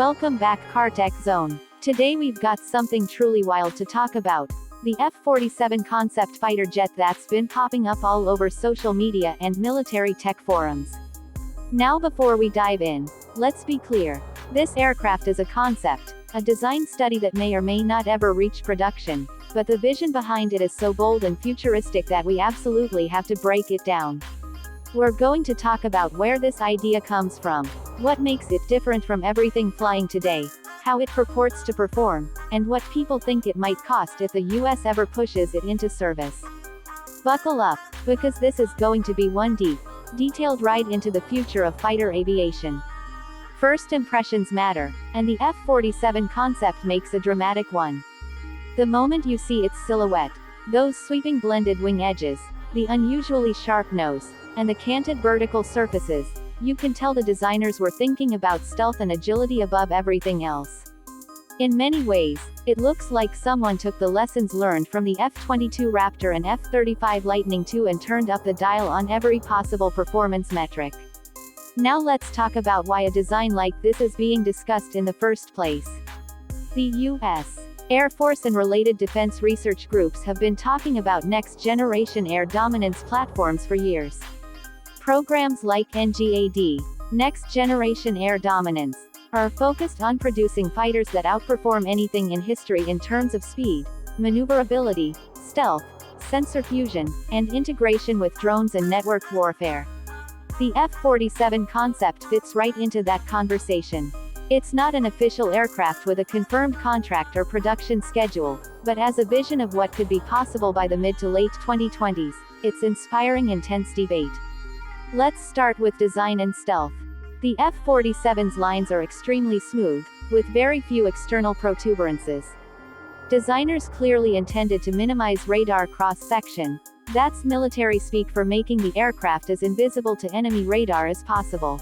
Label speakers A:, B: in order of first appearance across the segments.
A: Welcome back Cartech Zone. Today we've got something truly wild to talk about. The F-47 concept fighter jet that's been popping up all over social media and military tech forums. Now before we dive in, let's be clear. This aircraft is a concept, a design study that may or may not ever reach production, but the vision behind it is so bold and futuristic that we absolutely have to break it down. We're going to talk about where this idea comes from, what makes it different from everything flying today, how it purports to perform, and what people think it might cost if the US ever pushes it into service. Buckle up, because this is going to be one detailed ride into the future of fighter aviation. First impressions matter, and the F-47 concept makes a dramatic one. The moment you see its silhouette, those sweeping blended wing edges, the unusually sharp nose, and the canted vertical surfaces, you can tell the designers were thinking about stealth and agility above everything else. In many ways, it looks like someone took the lessons learned from the F-22 Raptor and F-35 Lightning II and turned up the dial on every possible performance metric. Now let's talk about why a design like this is being discussed in the first place. The U.S. Air Force and related defense research groups have been talking about next-generation air dominance platforms for years. Programs like NGAD, Next Generation Air Dominance, are focused on producing fighters that outperform anything in history in terms of speed, maneuverability, stealth, sensor fusion, and integration with drones and networked warfare. The F-47 concept fits right into that conversation. It's not an official aircraft with a confirmed contract or production schedule, but as a vision of what could be possible by the mid to late 2020s, it's inspiring intense debate. Let's start with design and stealth. The F-47's lines are extremely smooth, with very few external protuberances. Designers clearly intended to minimize radar cross-section. That's military speak for making the aircraft as invisible to enemy radar as possible.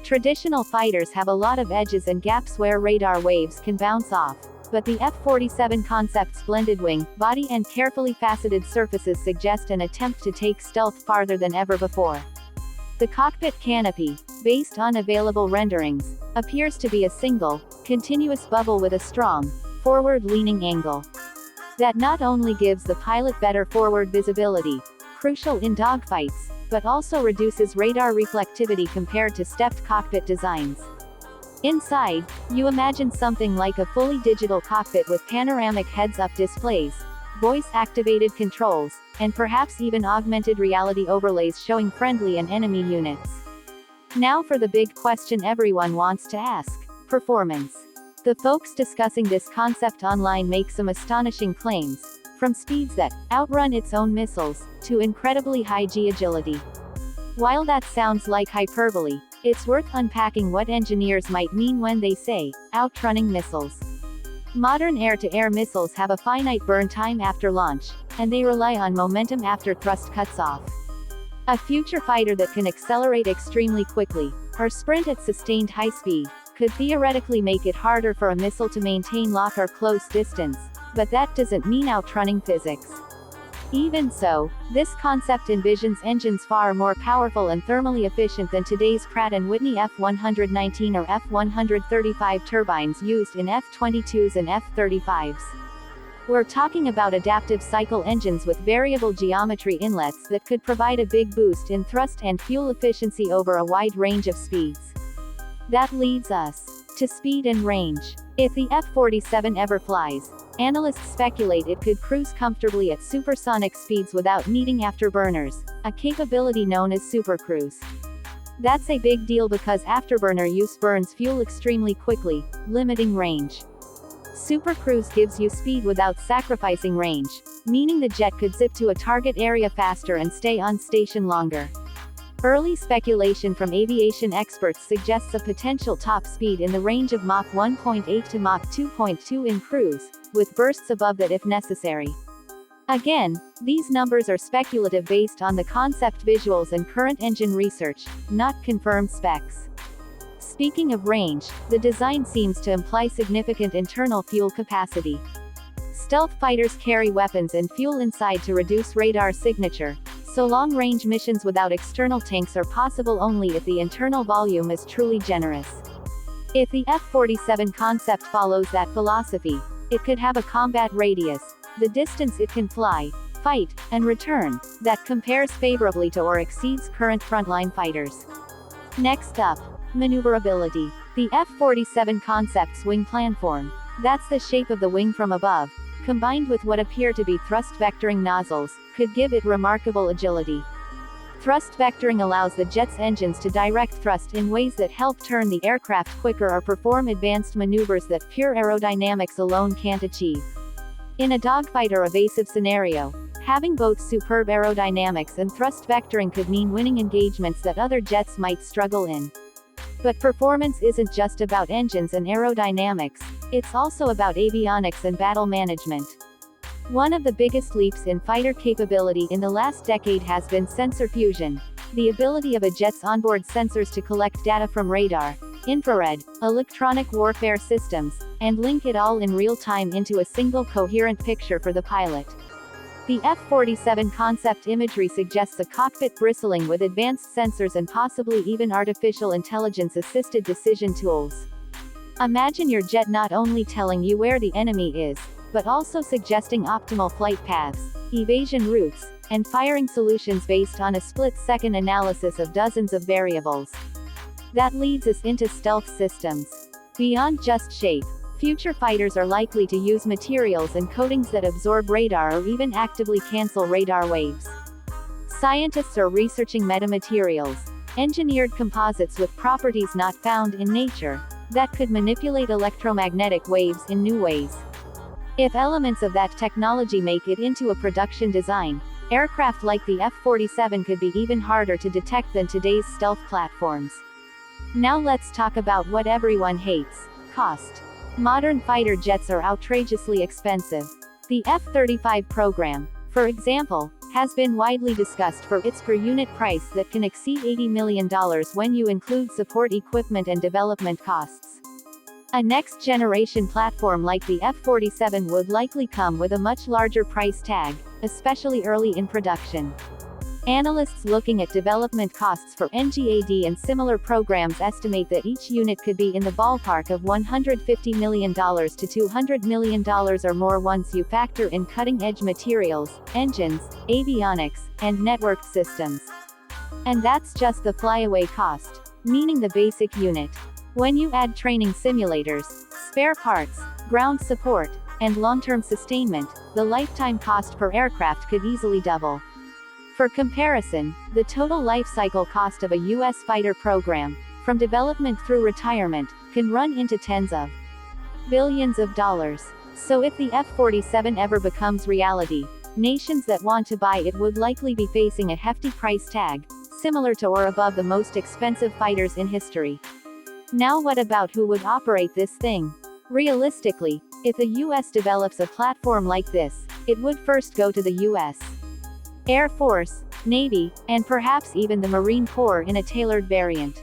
A: Traditional fighters have a lot of edges and gaps where radar waves can bounce off, but the F-47 concept's blended wing, body and carefully faceted surfaces suggest an attempt to take stealth farther than ever before. The cockpit canopy, based on available renderings, appears to be a single, continuous bubble with a strong, forward-leaning angle. That not only gives the pilot better forward visibility, crucial in dogfights, but also reduces radar reflectivity compared to stepped cockpit designs. Inside, you imagine something like a fully digital cockpit with panoramic heads-up displays, voice-activated controls, and perhaps even augmented reality overlays showing friendly and enemy units. Now for the big question everyone wants to ask: performance. The folks discussing this concept online make some astonishing claims, from speeds that outrun its own missiles, to incredibly high G agility. While that sounds like hyperbole, it's worth unpacking what engineers might mean when they say, outrunning missiles. Modern air-to-air missiles have a finite burn time after launch, and they rely on momentum after thrust cuts off. A future fighter that can accelerate extremely quickly, or sprint at sustained high speed, could theoretically make it harder for a missile to maintain lock or close distance, but that doesn't mean outrunning physics. Even so, this concept envisions engines far more powerful and thermally efficient than today's Pratt & Whitney F-119 or F-135 turbines used in F-22s and F-35s. We're talking about adaptive cycle engines with variable geometry inlets that could provide a big boost in thrust and fuel efficiency over a wide range of speeds. That leads us to speed and range. If the F-47 ever flies, analysts speculate it could cruise comfortably at supersonic speeds without needing afterburners, a capability known as supercruise. That's a big deal because afterburner use burns fuel extremely quickly, limiting range. Supercruise gives you speed without sacrificing range, meaning the jet could zip to a target area faster and stay on station longer. Early speculation from aviation experts suggests a potential top speed in the range of Mach 1.8 to Mach 2.2 in cruise, with bursts above that if necessary. Again, these numbers are speculative based on the concept visuals and current engine research, not confirmed specs. Speaking of range, the design seems to imply significant internal fuel capacity. Stealth fighters carry weapons and fuel inside to reduce radar signature, so long-range missions without external tanks are possible only if the internal volume is truly generous. If the F-47 concept follows that philosophy, it could have a combat radius, the distance it can fly, fight, and return, that compares favorably to or exceeds current frontline fighters. Next up, maneuverability. The F-47 concept's wing planform, that's the shape of the wing from above, combined with what appear to be thrust vectoring nozzles, could give it remarkable agility. Thrust vectoring allows the jet's engines to direct thrust in ways that help turn the aircraft quicker or perform advanced maneuvers that pure aerodynamics alone can't achieve. In a dogfight or evasive scenario, having both superb aerodynamics and thrust vectoring could mean winning engagements that other jets might struggle in. But performance isn't just about engines and aerodynamics, it's also about avionics and battle management. One of the biggest leaps in fighter capability in the last decade has been sensor fusion, the ability of a jet's onboard sensors to collect data from radar, infrared, electronic warfare systems, and link it all in real time into a single coherent picture for the pilot. The F-47 concept imagery suggests a cockpit bristling with advanced sensors and possibly even artificial intelligence-assisted decision tools. Imagine your jet not only telling you where the enemy is, but also suggesting optimal flight paths, evasion routes, and firing solutions based on a split-second analysis of dozens of variables. That leads us into stealth systems. Beyond just shape, future fighters are likely to use materials and coatings that absorb radar or even actively cancel radar waves. Scientists are researching metamaterials, engineered composites with properties not found in nature, that could manipulate electromagnetic waves in new ways. If elements of that technology make it into a production design, aircraft like the F-47 could be even harder to detect than today's stealth platforms. Now let's talk about what everyone hates: cost. Modern fighter jets are outrageously expensive. The F-35 program, for example, has been widely discussed for its per-unit price that can exceed $80 million when you include support equipment and development costs. A next-generation platform like the F-47 would likely come with a much larger price tag, especially early in production. Analysts looking at development costs for NGAD and similar programs estimate that each unit could be in the ballpark of $150 million to $200 million or more once you factor in cutting-edge materials, engines, avionics, and networked systems. And that's just the flyaway cost, meaning the basic unit. When you add training simulators, spare parts, ground support, and long-term sustainment, the lifetime cost per aircraft could easily double. For comparison, the total life cycle cost of a U.S. fighter program, from development through retirement, can run into tens of billions of dollars. So if the F-47 ever becomes reality, nations that want to buy it would likely be facing a hefty price tag, similar to or above the most expensive fighters in history. Now what about who would operate this thing? Realistically, if the U.S. develops a platform like this, it would first go to the U.S. Air Force, Navy, and perhaps even the Marine Corps in a tailored variant.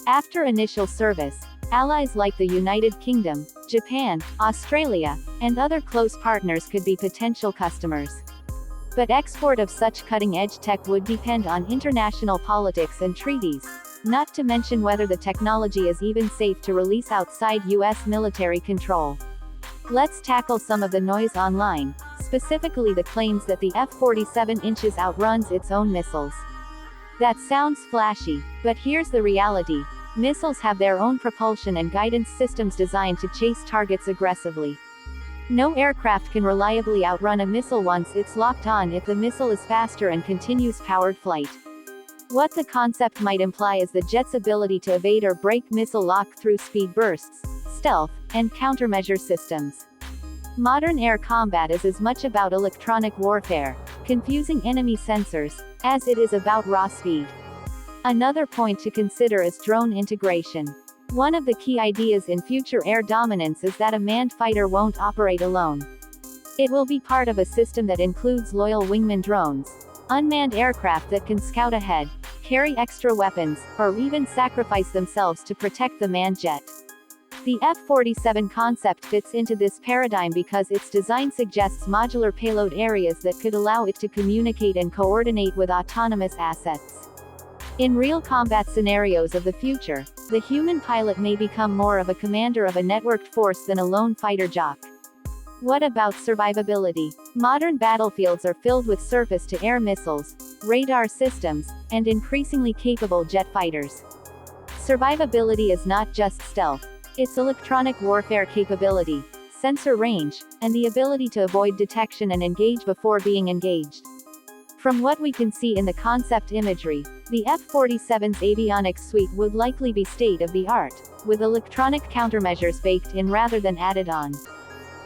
A: After initial service, allies like the United Kingdom, Japan, Australia, and other close partners could be potential customers. But export of such cutting-edge tech would depend on international politics and treaties, not to mention whether the technology is even safe to release outside U.S. military control. Let's tackle some of the noise online, specifically the claims that the F-47 inches outruns its own missiles. That sounds flashy, but here's the reality: missiles have their own propulsion and guidance systems designed to chase targets aggressively. No aircraft can reliably outrun a missile once it's locked on if the missile is faster and continues powered flight. What the concept might imply is the jet's ability to evade or break missile lock through speed bursts, stealth, and countermeasure systems. Modern air combat is as much about electronic warfare, confusing enemy sensors, as it is about raw speed. Another point to consider is drone integration. One of the key ideas in future air dominance is that a manned fighter won't operate alone. It will be part of a system that includes loyal wingman drones, unmanned aircraft that can scout ahead, carry extra weapons, or even sacrifice themselves to protect the manned jet. The F-47 concept fits into this paradigm because its design suggests modular payload areas that could allow it to communicate and coordinate with autonomous assets. In real combat scenarios of the future, the human pilot may become more of a commander of a networked force than a lone fighter jock. What about survivability? Modern battlefields are filled with surface-to-air missiles, radar systems, and increasingly capable jet fighters. Survivability is not just stealth. It's electronic warfare capability, sensor range, and the ability to avoid detection and engage before being engaged. From what we can see in the concept imagery, the F-47's avionics suite would likely be state-of-the-art, with electronic countermeasures baked in rather than added on.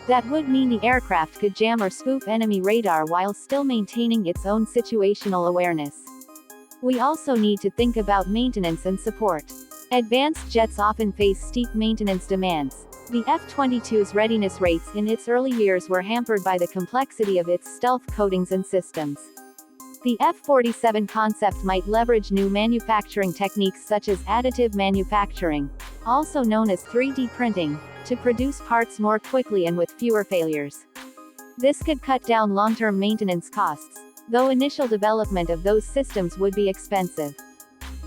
A: That would mean the aircraft could jam or spoof enemy radar while still maintaining its own situational awareness. We also need to think about maintenance and support. Advanced jets often face steep maintenance demands. The F-22's readiness rates in its early years were hampered by the complexity of its stealth coatings and systems. The F-47 concept might leverage new manufacturing techniques such as additive manufacturing, also known as 3D printing, to produce parts more quickly and with fewer failures. This could cut down long-term maintenance costs, though initial development of those systems would be expensive.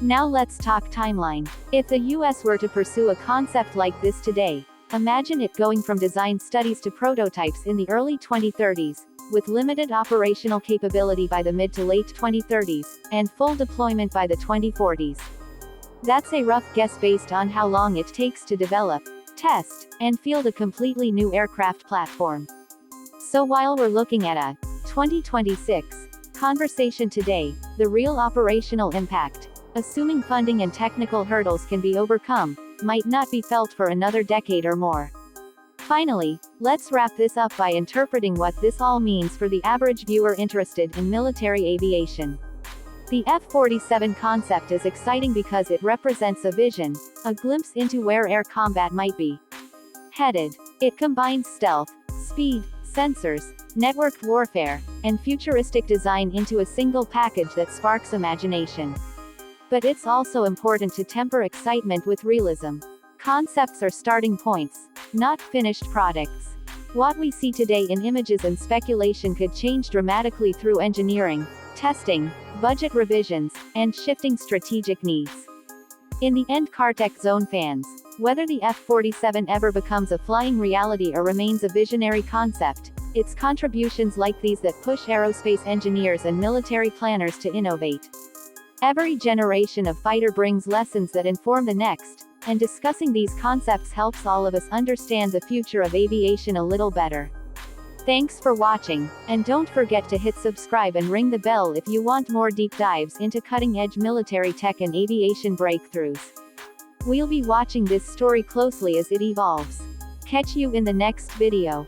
A: Now let's talk timeline. If the US were to pursue a concept like this today, imagine it going from design studies to prototypes in the early 2030s, with limited operational capability by the mid to late 2030s, and full deployment by the 2040s. That's a rough guess based on how long it takes to develop, test, and field a completely new aircraft platform. So while we're looking at a 2026 conversation today, the real operational impact, assuming funding and technical hurdles can be overcome, might not be felt for another decade or more. Finally, let's wrap this up by interpreting what this all means for the average viewer interested in military aviation. The F-47 concept is exciting because it represents a vision, a glimpse into where air combat might be headed. It combines stealth, speed, sensors, networked warfare, and futuristic design into a single package that sparks imagination. But it's also important to temper excitement with realism. Concepts are starting points, not finished products. What we see today in images and speculation could change dramatically through engineering, testing, budget revisions, and shifting strategic needs. In the end, Cartech Zone fans, whether the F-47 ever becomes a flying reality or remains a visionary concept, it's contributions like these that push aerospace engineers and military planners to innovate. Every generation of fighter brings lessons that inform the next, and discussing these concepts helps all of us understand the future of aviation a little better. Thanks for watching, and don't forget to hit subscribe and ring the bell if you want more deep dives into cutting-edge military tech and aviation breakthroughs. We'll be watching this story closely as it evolves. Catch you in the next video.